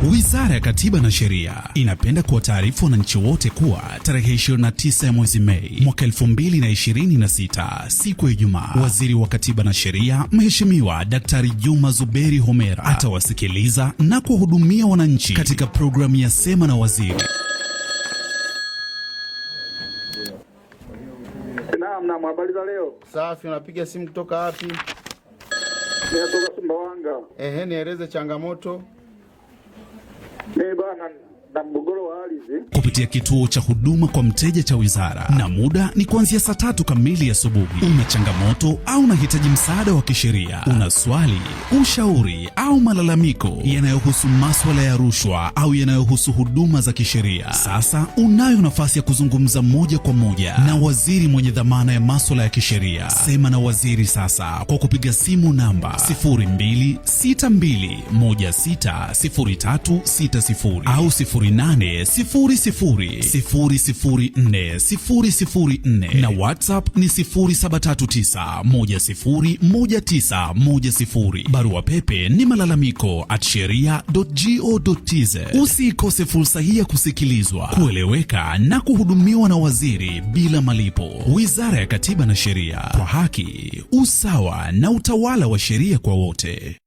Wizara ya Katiba na Sheria inapenda kuwataarifu wananchi wote kuwa tarehe 29 ya mwezi Mei mwaka 2026, siku ya Ijumaa, Waziri wa Katiba na Sheria Mheshimiwa Daktari Juma Zuberi Homera atawasikiliza na kuwahudumia wananchi katika programu ya Sema na Waziri. Naam, habari za leo? Safi, unapiga simu kutoka wapi? Ninatoka Sumbawanga. Nieleze changamoto. Bana na mgogoro wa ardhi kupitia kituo cha huduma kwa mteja cha wizara, na muda ni kuanzia saa 3 kamili asubuhi. Una changamoto au unahitaji msaada wa kisheria, una swali, ushauri au malalamiko yanayohusu masuala ya rushwa au yanayohusu huduma za kisheria, sasa unayo nafasi ya kuzungumza moja kwa moja na waziri mwenye dhamana ya masuala ya kisheria. Sema na waziri sasa kwa kupiga simu namba 0262160360 au 0800004004 na WhatsApp ni 0739101910. Barua pepe ni malalamiko@sheria.go.tz. Usikose fursa hii ya kusikilizwa, kueleweka na kuhudumiwa na waziri bila malipo. Wizara ya Katiba na Sheria, kwa haki, usawa na utawala wa sheria kwa wote.